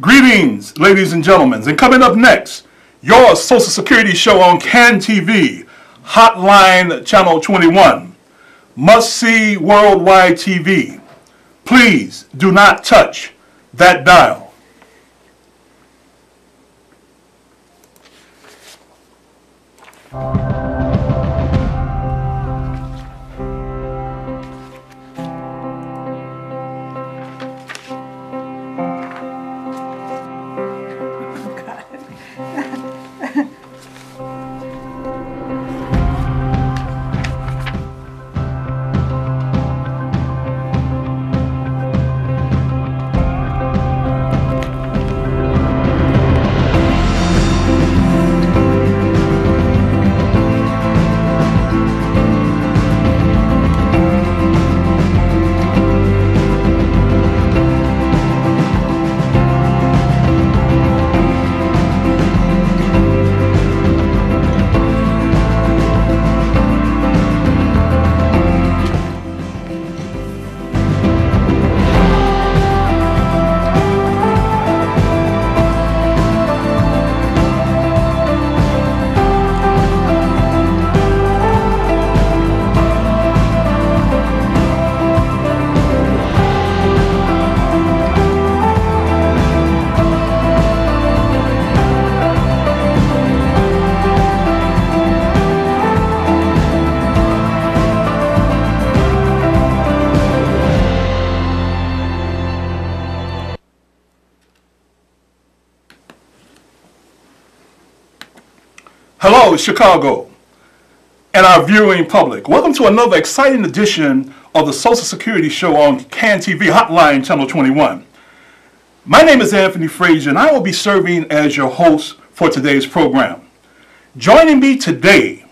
Greetings, ladies and gentlemen. And coming up next, your Social Security show on CAN TV, Hotline Channel 21, Must See Worldwide TV. Please do not touch that dial. Hello, Chicago, and our viewing public. Welcome to another exciting edition of the Social Security show on CAN TV Hotline Channel 21. My name is Anthony Frazier, and I will be serving as your host for today's program. Joining me today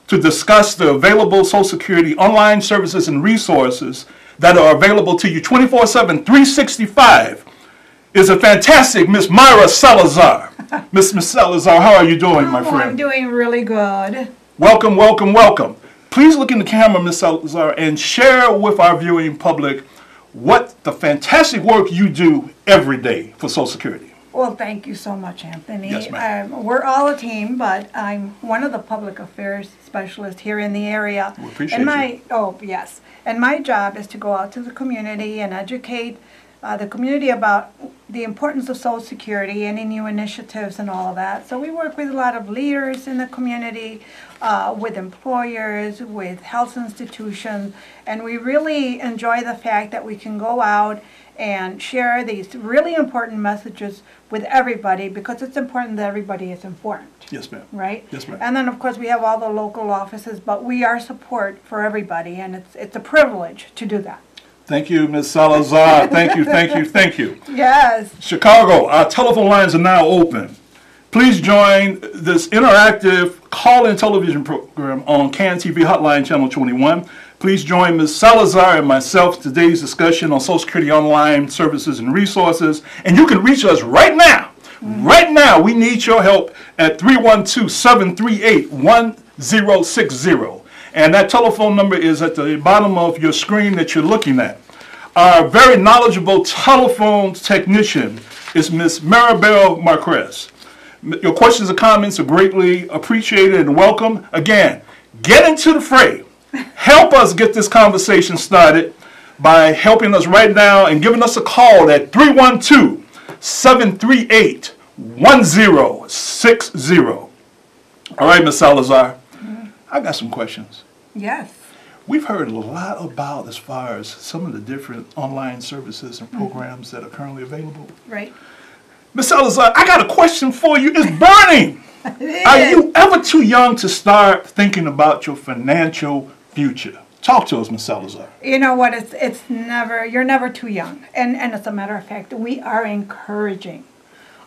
to discuss the available Social Security online services and resources that are available to you 24/7, 365 is a fantastic Miss Myra Salazar. Miss Salazar, how are you doing, my friend? I'm doing really good. Welcome, welcome, welcome. Please look in the camera, Miss Salazar, and share with our viewing public what the fantastic work you do every day for Social Security. Well, thank you so much, Anthony. Yes, ma'am. We're all a team, but I'm one of the public affairs specialists here in the area. We appreciate you. Oh, yes. And my job is to go out to the community and educate the community about the importance of Social Security, any new initiatives and all of that. So we work with a lot of leaders in the community, with employers, with health institutions, and we really enjoy the fact that we can go out and share these really important messages with everybody, because it's important that everybody is informed. Yes, ma'am. Right? Yes, ma'am. And then, of course, we have all the local offices, but we are support for everybody, and it's a privilege to do that. Thank you, Ms. Salazar. Thank you, thank you, thank you. Yes. Chicago, our telephone lines are now open. Please join this interactive call-in television program on CAN TV Hotline Channel 21. Please join Ms. Salazar and myself today's discussion on Social Security online services and resources. And you can reach us right now. Right now, we need your help at 312-738-1060. And that telephone number is at the bottom of your screen that you're looking at. Our very knowledgeable telephone technician is Ms. Maribel Marquez. Your questions and comments are greatly appreciated and welcome. Again, get into the fray. Help us get this conversation started by helping us right now and giving us a call at 312-738-1060. All right, Ms. Salazar, I got some questions. Yes. We've heard a lot about as far as some of the different online services and programs that are currently available. Right. Ms. Salazar, I got a question for you. It's burning. Are you ever too young to start thinking about your financial future? Talk to us, Ms. Salazar. You know what? It's never. You're never too young. And as a matter of fact, we are encouraging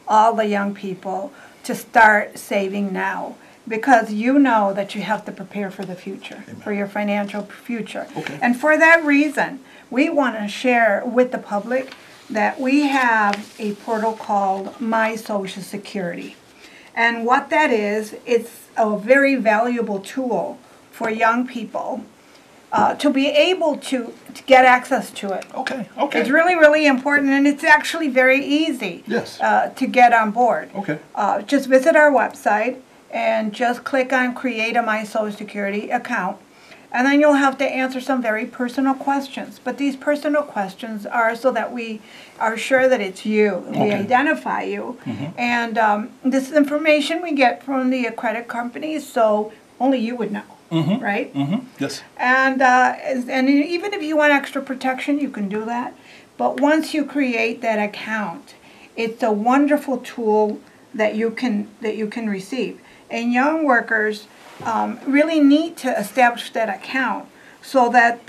all the young people to start saving now, because you know that you have to prepare for the future, Amen. For your financial future. Okay. And for that reason, we want to share with the public that we have a portal called My Social Security. And what that is, it's a very valuable tool for young people to be able to get access to it. Okay, okay. It's really, really important, and it's actually very easy Yes. to get on board. Okay. Just visit our website and just click on Create a My Social Security account. And then you'll have to answer some very personal questions. But these personal questions are so that we are sure that it's you. We Okay. identify you. And this is information we get from the credit companies, so only you would know, right? Yes. And even if you want extra protection, you can do that. But once you create that account, it's a wonderful tool that you can receive. And young workers really need to establish that account so that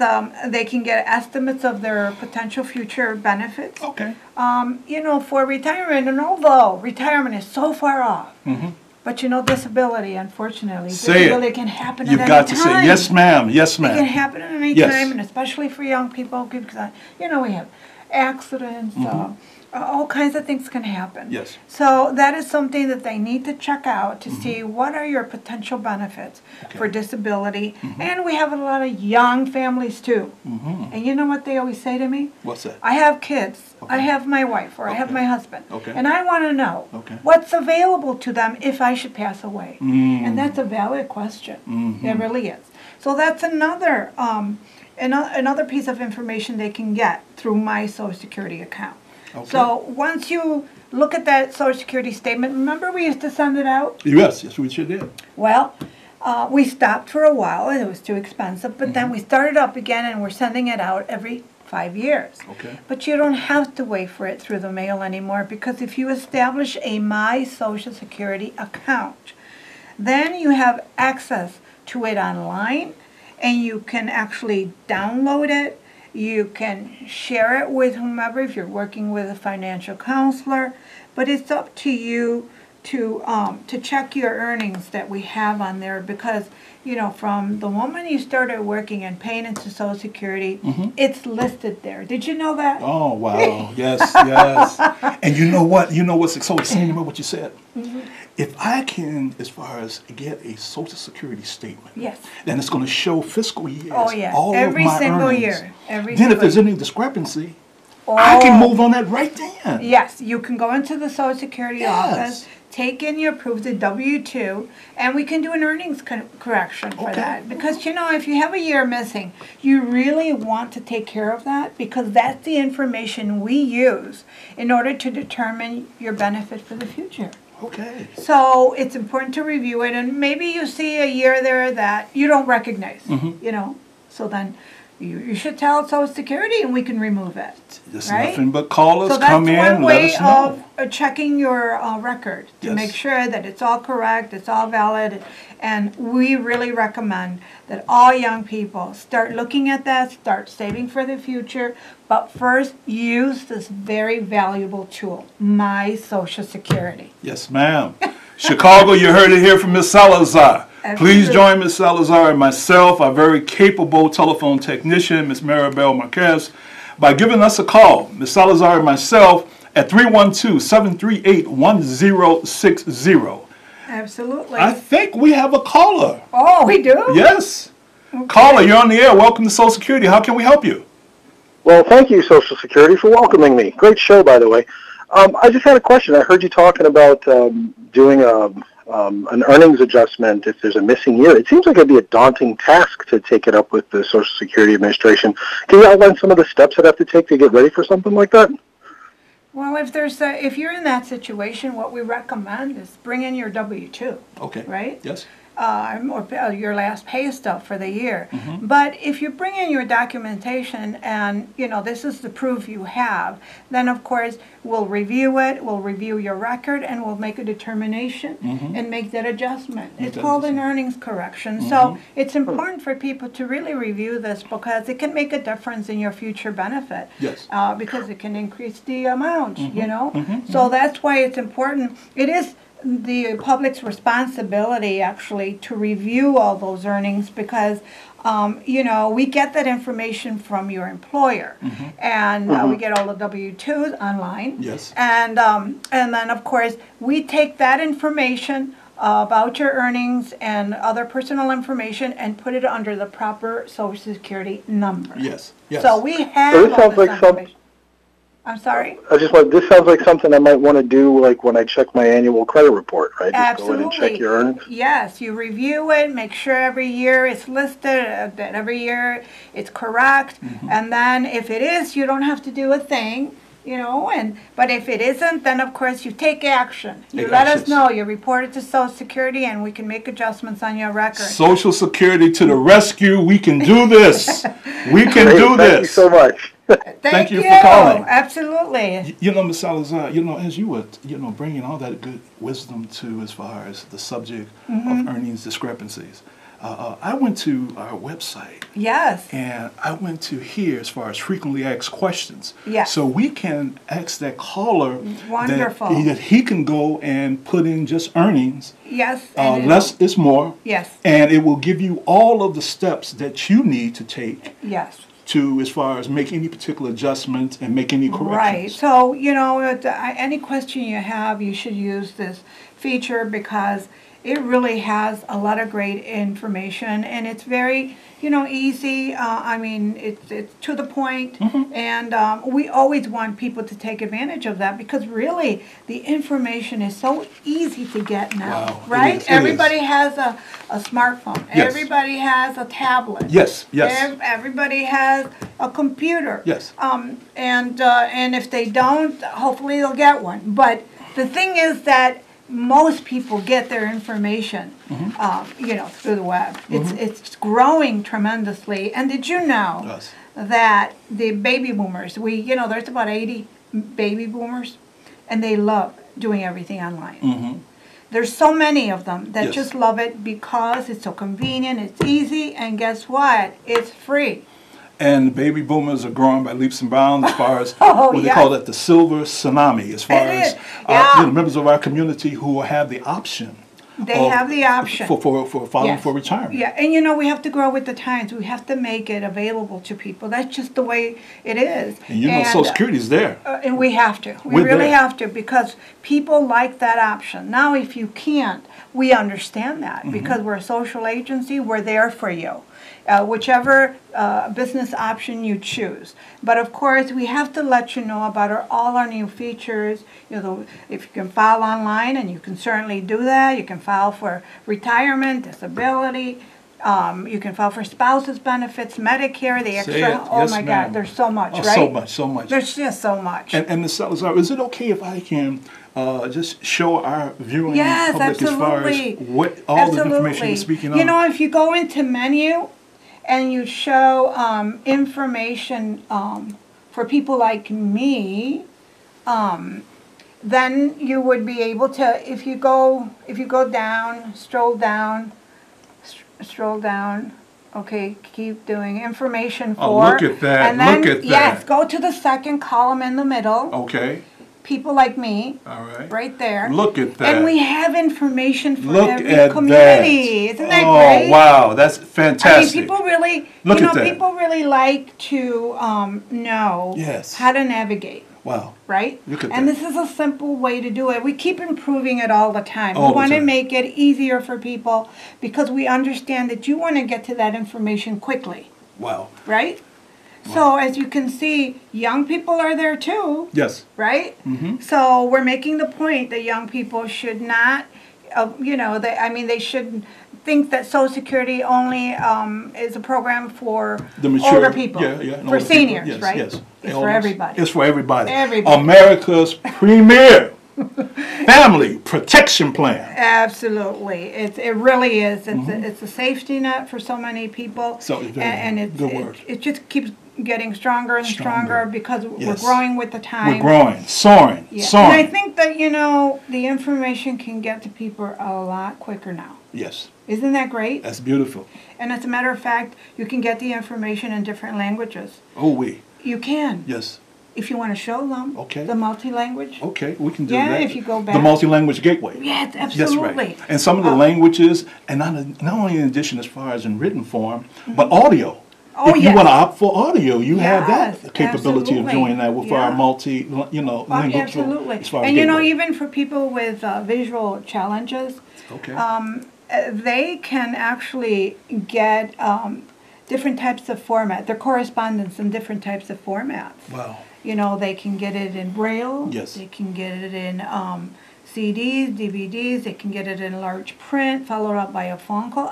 they can get estimates of their potential future benefits. Okay. For retirement, and although retirement is so far off, but disability, unfortunately, Say disability it. can happen You've at got any to time. say, yes, ma'am, yes, It can ma'am. happen at any Yes. time, and especially for young people, because we have accidents, all kinds of things can happen. Yes. So that is something that they need to check out to see what are your potential benefits for disability. And we have a lot of young families too. And you know what they always say to me? What's that? I have kids, I Okay. have my wife, or I have Okay. my husband, Okay. and I want to know Okay. what's available to them if I should pass away. And that's a valid question. It really is. So that's another another piece of information they can get through my Social Security account. Okay. So once you look at that Social Security statement, remember we used to send it out? Yes, yes, we sure did. Well, we stopped for a while, it was too expensive, but then we started up again and we're sending it out every 5 years. Okay. But you don't have to wait for it through the mail anymore, because if you establish a My Social Security account, then you have access to it online, and you can actually download it. You can share it with whomever if you're working with a financial counselor, but it's up to you to check your earnings that we have on there, because from the moment you started working and paying into Social Security, it's listed there. Did you know that? Oh, wow. Yes, yes. And you know what? You know what's so exciting about what you said? If I can, as far as get a Social Security statement, Yes. then it's going to show fiscal years, Oh, yeah. all Every of my single earnings. year. Every Then if single there's year. any discrepancy, I can move on that right then. Yes, you can go into the Social Security Yes. office, take in your proof, the W-2, and we can do an earnings correction for Okay. that. Because, if you have a year missing, you really want to take care of that, because that's the information we use in order to determine your benefit for the future. Okay. So it's important to review it, and maybe you see a year there that you don't recognize, so then you should tell Social Security and we can remove it. There's right? nothing but callers, So that's come in, one let way us know. of checking your record to Yes. make sure that it's all correct, it's all valid, and we really recommend that all young people start looking at that, start saving for the future, but first use this very valuable tool, My Social Security. Yes, ma'am. Chicago, you heard it here from Ms. Salazar. Please Absolutely. join Ms. Salazar and myself, our very capable telephone technician, Ms. Maribel Marquez, by giving us a call. Ms. Salazar and myself at 312-738-1060. Absolutely. I think we have a caller. Oh, we do? Yes. Caller, you're on the air. Welcome to Social Security. How can we help you? Well, thank you, Social Security, for welcoming me. Great show, by the way. I just had a question. I heard you talking about doing an earnings adjustment if there's a missing year. It seems like it'd be a daunting task to take it up with the Social Security Administration. Can you outline some of the steps I'd have to take to get ready for something like that? Well, if you're in that situation, what we recommend is bring in your W-2. Okay. Right? Yes. Or your last pay stub for the year. But if you bring in your documentation and, this is the proof you have, then of course we'll review it, we'll review your record, and we'll make a determination and make that adjustment. It's called an earnings correction. So it's important for people to really review this, because it can make a difference in your future benefit. Yes. Because it can increase the amount, So that's why it's important. It is the public's responsibility actually to review all those earnings, because we get that information from your employer, and we get all the W-2s online. Yes. And then of course we take that information about your earnings and other personal information and put it under the proper Social Security number. Yes, yes. So we have So this all sounds this like some- information. I'm sorry? This sounds like something I might want to do, like when I check my annual credit report, right? Just Absolutely. go in and check your earnings. Yes, you review it, make sure every year it's listed, that every year it's correct. And then if it is, you don't have to do a thing, you know, but if it isn't, then of course you take action. You Take let us actions. know, you report it to Social Security and we can make adjustments on your record. Social Security to the rescue. We can do this. We can Great, do thank you this. so much. Thank you for calling. Absolutely. You know, Ms. Salazar, you know, as you were, bringing all that good wisdom to as far as the subject of earnings discrepancies, I went to our website Yes. and I went to here as far as frequently asked questions. Yes. So we can ask that caller Wonderful. that he can go and put in just earnings. Yes. and Less is more. Yes. And it will give you all of the steps that you need to take Yes. to as far as make any particular adjustment and make any corrections. Right. So, you know, any question you have, you should use this feature because it really has a lot of great information and it's very, you know, easy. I mean, it's to the point, and we always want people to take advantage of that because really the information is so easy to get now, Wow, it right? is, it Everybody has a smartphone. Yes. Everybody has a tablet. Yes, yes. Everybody has a computer. Yes. And if they don't, hopefully they'll get one. But the thing is that most people get their information, you know, through the web. It's growing tremendously. And did you know Yes. that the baby boomers, there's about 80 baby boomers, and they love doing everything online. There's so many of them that Yes. just love it because it's so convenient, it's easy, and guess what? It's free. And baby boomers are growing by leaps and bounds as far as Oh, what they yes. call it, the silver tsunami, as far It as is, yeah. members of our community who have the option. They have the option. For filing Yes. for retirement. Yeah, and you know, we have to grow with the times. We have to make it available to people. That's just the way it is. And you know, Social Security is there. And we have to. We We're really there. have to because people like that option. Now, if you can't, we understand that because we're a social agency. We're there for you. Whichever business option you choose. But of course, we have to let you know about all our new features. You know, if you can file online, and you can certainly do that. You can file for retirement, disability. You can file for spouses benefits, Medicare, the extra. Say it. Oh Yes, my ma'am. God, there's so much, Oh, right? so much, so much. There's just so much. And Ms. Salazar, is it okay if I can just show our viewing Yes, public as far as absolutely. what all the information you're speaking on? You know, if you go into menu and you show information for people like me, then you would be able to, if you go down, scroll down, okay, keep doing information for. Oh, look at that, And then, look at yes, that. go to the second column in the middle, Okay, people like me, all right. right there. Look at that. And we have information for Look every at community. that. Isn't that Oh, great? wow, that's I mean, fantastic. people really, Look at that. people really like to know Yes. how to navigate, Wow. right? Look at and that. this is a simple way to do it. We keep improving it all the time. All We the want to time. make it easier for people because we understand that you want to get to that information quickly, Wow. right? So as you can see, young people are there too, Yes. right? So we're making the point that young people should not, they shouldn't think that Social Security only is a program for The mature, older people, yeah, yeah, and for older people. seniors, Yes, right? yes. It's Elders. for everybody. It's for everybody. Everybody. America's premier family protection plan. Absolutely, it really is. It's a safety net for so many people, So it's very and it's, good word. it just keeps getting stronger and stronger because we're Yes. growing with the time. We're growing, soaring, Yeah. soaring. And I think that, the information can get to people a lot quicker now. Yes, Isn't that great? that's beautiful. And as a matter of fact, you can get the information in different languages. Oh, we. You can, Yes. if you want to show them Okay. the multi-language. Okay, we can do Yeah, that. if you go The back. multi-language gateway. Yes, That's absolutely. right. And some of the languages, and not only in addition as far as in written form, but audio. Oh, if you yes. want to opt for audio, you have Yes, that capability absolutely. of doing that with our Yeah. multi, lingual. Absolutely. As far as And you know, gateway. even for people with visual challenges, Okay. they can actually get different types of format, their correspondence in different types of formats. Wow. You know, they can get it in Braille. Yes. They can get it in CDs, DVDs. They can get it in large print, followed up by a phone call.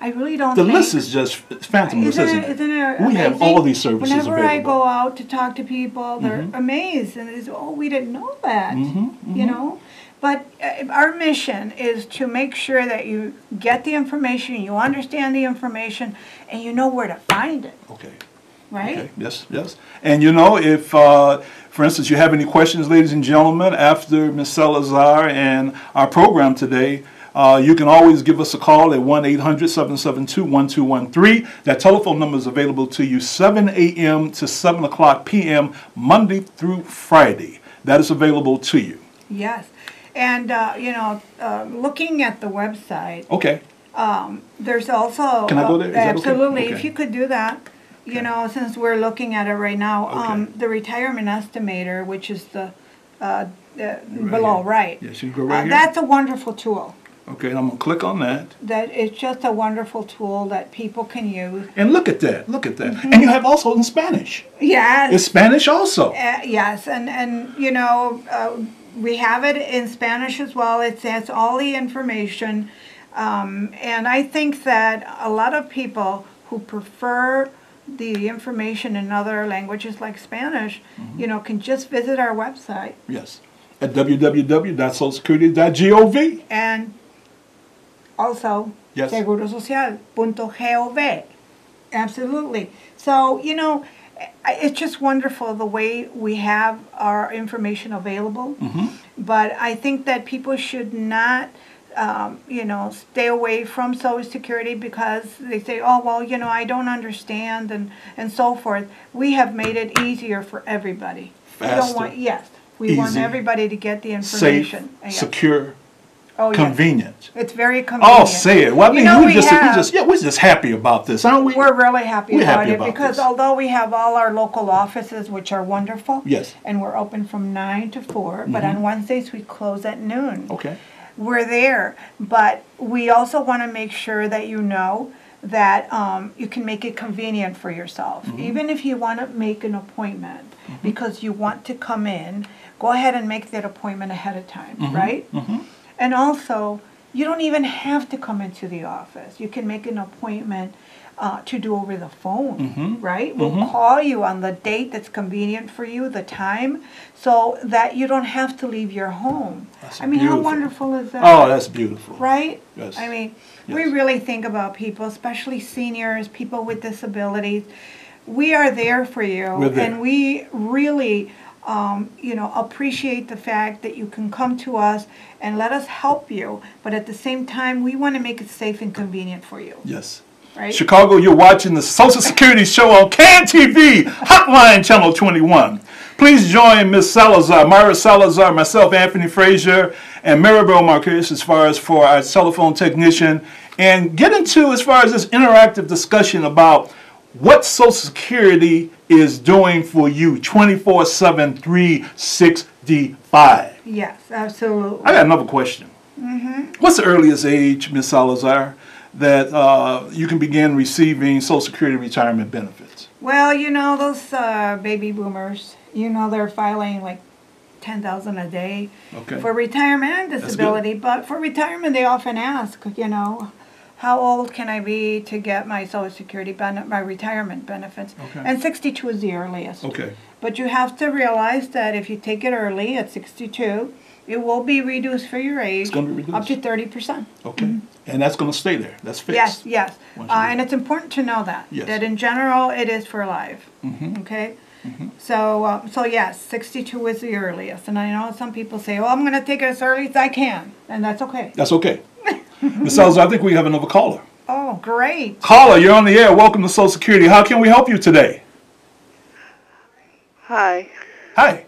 I really don't The think... list is just phantomless, isn't it? Isn't it We have amazing? all these services Whenever I available. go out to talk to people, they're amazed and they say, "Oh, we didn't know that." You know, but our mission is to make sure that you get the information, you understand the information, and you know where to find it. Okay. Right? Okay. Yes. Yes. And you know, if, for instance, you have any questions, ladies and gentlemen, after Ms. Salazar and our program today, you can always give us a call at 1-800-772-1213. That telephone number is available to you 7 a.m. to 7 o'clock p.m. Monday through Friday. That is available to you. Yes. And, looking at the website, Okay. there's also... Can I go there? Is that okay? Absolutely. Okay. If you could do that. You know, since we're looking at it right now, Okay. the retirement estimator, which is the below, here. right? Yes, you go right here. That's a wonderful tool. Okay, and I'm going to click on that. That it's just a wonderful tool that people can use. And look at that. Look at that. And you have also in Spanish. Yes. It's Spanish also. Yes, and we have it in Spanish as well. It has all the information, and I think that a lot of people who prefer the information in other languages like Spanish, can just visit our website. Yes. At www.socialsecurity.gov. And also Yes. segurosocial.gov. Absolutely. So, it's just wonderful the way we have our information available. But I think that people should not, stay away from Social Security because they say, oh, well, I don't understand and so forth. We have made it easier for everybody. Faster. We want Easy. everybody to get the Safe, information. Yes. secure, Oh, yes. convenient. It's very convenient. Oh, say it. Well, I mean, we're just happy about this, aren't we? We're really happy We're about happy it about because this. although we have all our local offices, which are wonderful, Yes. and we're open from 9 to 4, but on Wednesdays we close at noon. Okay. We're there, but we also want to make sure that you know that you can make it convenient for yourself. Even if you want to make an appointment because you want to come in, go ahead and make that appointment ahead of time, right? And also, you don't even have to come into the office. You can make an appointment to do over the phone, right? We'll call you on the date that's convenient for you, the time, so that you don't have to leave your home. That's How beautiful. wonderful is that? Oh, that's beautiful. Right? Yes. I mean, Yes. we really think about people, especially seniors, people with disabilities. We are there for you, We're there. and we really, appreciate the fact that you can come to us and let us help you. But at the same time, we want to make it safe and convenient for you, Yes. right? Chicago, you're watching the Social Security show on CAN TV, Hotline Channel 21. Please join Ms. Salazar, Myra Salazar, myself, Anthony Frazier, and Maribel Marquez as far as for our telephone technician, and get into as far as this interactive discussion about what Social Security is doing for you 24/7, 365. Yes, absolutely. I got another question. What's the earliest age, Ms. Salazar, that you can begin receiving Social Security retirement benefits? Well, those baby boomers, they're filing like 10,000 a day Okay. for retirement and good. disability. But for retirement, they often ask, how old can I be to get my Social Security my retirement benefits? Okay. And 62 is the earliest. Okay. But you have to realize that if you take it early at 62, it will be reduced for your age. It's gonna be reduced. Up to 30%. Okay. And that's going to stay there. That's fixed. Yes. Once you do And it's important to know that. Yes. That in general, it is for life. Okay? So yes, 62 is the earliest. And I know some people say, I'm going to take it as early as I can. And that's okay. That's okay. Ms. Salazar, I think we have another caller. Oh, great. Caller, you're on the air. Welcome to Social Security. How can we help you today? Hi. Hi.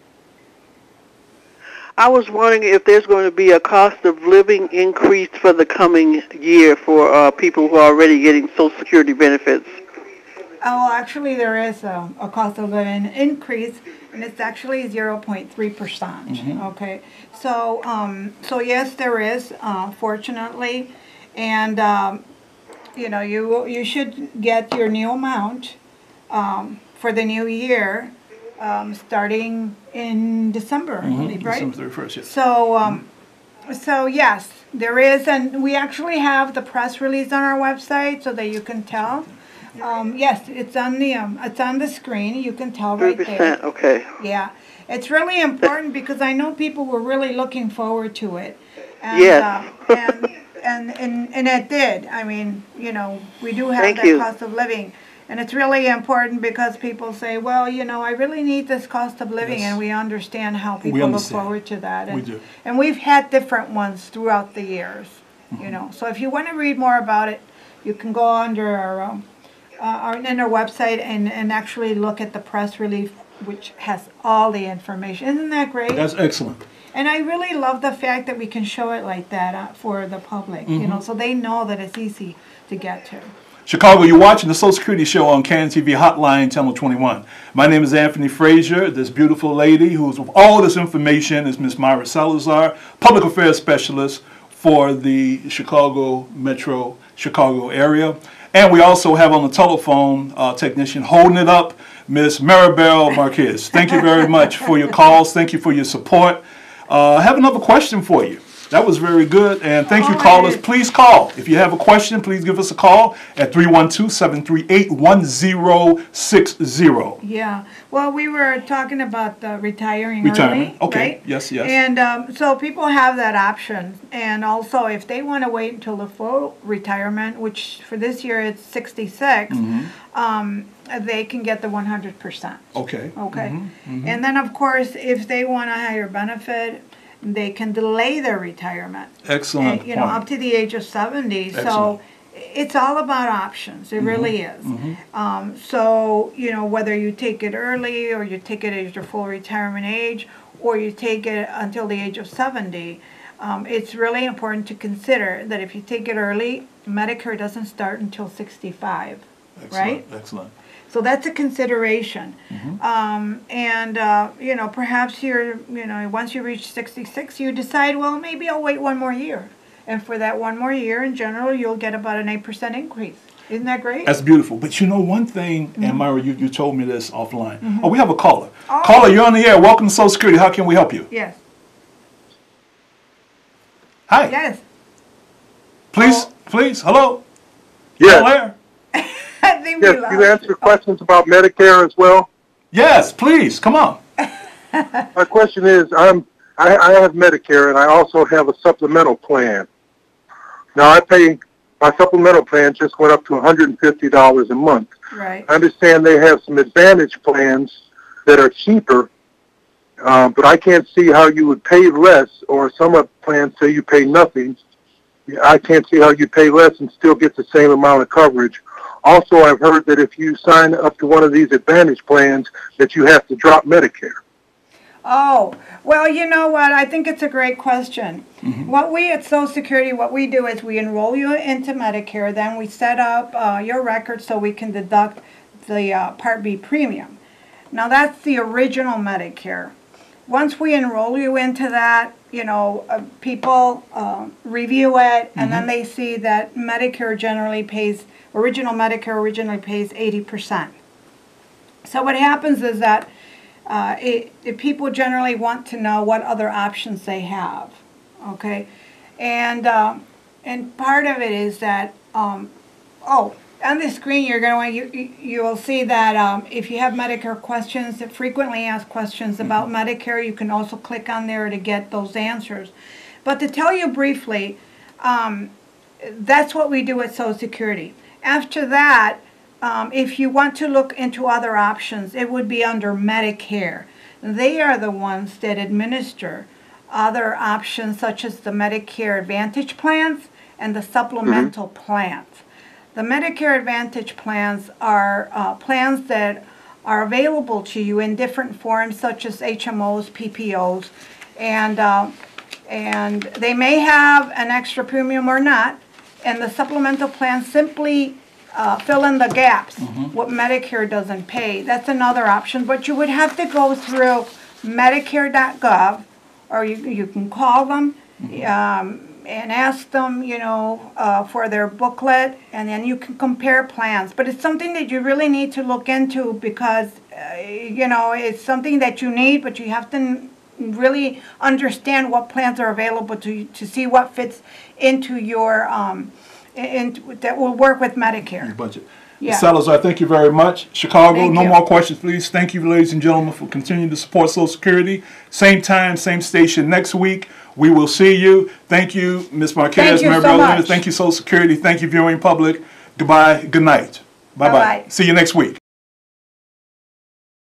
I was wondering if there's going to be a cost of living increase for the coming year for people who are already getting Social Security benefits. Oh, actually, there is a cost of living increase, and it's actually 0.3%. Okay, so yes, there is, fortunately, and you should get your new amount for the new year, starting in December, I believe, right? December 31st, yes. So yes, there is, and we actually have the press release on our website so that you can tell. Yes, it's on the screen. You can tell right there. 3%, okay. Yeah, it's really important because I know people were really looking forward to it. And, Yes. and it did. I mean, we do have Thank that you. cost of living. And it's really important because people say, well, I really need this cost of living, Yes. and we understand how people look understand. forward to that. We And, do. and we've had different ones throughout the years, Mm-hmm. So if you want to read more about it, you can go under our website and actually look at the press release, which has all the information. Isn't that great? That's excellent. And I really love the fact that we can show it like that for the public, so they know that it's easy to get to. Chicago, you're watching the Social Security Show on CAN TV Hotline Channel 21. My name is Anthony Frazier. This beautiful lady who's with all this information is Miss Myra Salazar, Public Affairs Specialist for the Chicago Metro Chicago area. And we also have on the telephone technician holding it up, Miss Maribel Marquez. Thank you very much for your calls. Thank you for your support. I have another question for you. That was very good, and thank you, Oh, callers. it is. Please call. If you have a question, please give us a call at 312-738-1060. Yeah. Well, we were talking about the retiring Retirement. early, Okay. right? Yes, yes. And so people have that option. And also, if they want to wait until the full retirement, which for this year it's 66, they can get the 100%. Okay. Okay. And then, of course, if they want a higher benefit, they can delay their retirement. Excellent. And, up to the age of 70. Excellent. So it's all about options. It really is. So, whether you take it early or you take it at your full retirement age or you take it until the age of 70, it's really important to consider that if you take it early, Medicare doesn't start until 65, Excellent. right? Excellent. So that's a consideration. Perhaps once you reach 66, you decide, well, maybe I'll wait one more year. And for that one more year, in general, you'll get about an 8% increase. Isn't that great? That's beautiful. But one thing, and Myra, you told me this offline. Oh, we have a caller. Oh. Caller, you're on the air. Welcome to Social Security. How can we help you? Yes. Hi. Yes. Please, please. Hello. Yes, On air. I think yes. we lost You answer you. questions about Medicare as well. Yes, please. Come on. My question is, I have Medicare and I also have a supplemental plan. Now my supplemental plan just went up to $150 a month. Right. I understand they have some Advantage plans that are cheaper, but I can't see how you would pay less, or some of the plans say you pay nothing. I can't see how you pay less and still get the same amount of coverage. Also, I've heard that if you sign up to one of these Advantage plans, that you have to drop Medicare. Oh, well, you know what? I think it's a great question. What we at Social Security, what we do is we enroll you into Medicare, then we set up your record so we can deduct the Part B premium. Now, that's the original Medicare. Once we enroll you into that, people review it, and then they see that Medicare original Medicare originally pays 80%. So what happens is that people generally want to know what other options they have, okay? And part of it is that, on the screen you will see that if you have Medicare questions, that frequently asked questions about Medicare, you can also click on there to get those answers. But to tell you briefly, that's what we do at Social Security. After that, if you want to look into other options, it would be under Medicare. They are the ones that administer other options such as the Medicare Advantage plans and the supplemental plans. The Medicare Advantage plans are plans that are available to you in different forms such as HMOs, PPOs, and they may have an extra premium or not, and the supplemental plan simply fill in the gaps, what Medicare doesn't pay. That's another option, but you would have to go through Medicare.gov, or you can call them and ask them, for their booklet, and then you can compare plans. But it's something that you really need to look into because, it's something that you need, but you have to really understand what plans are available to see what fits into your that will work with Medicare. Budget. Yeah. Ms. Salazar, thank you very much. Chicago, Thank no you. more questions, please. Thank you, ladies and gentlemen, for continuing to support Social Security. Same time, same station next week. We will see you. Thank you, Ms. Marquez. Thank you Mary so Bell. much. Thank you, Social Security. Thank you, viewing public. Goodbye. Good night. Bye-bye. Bye-bye. See you next week.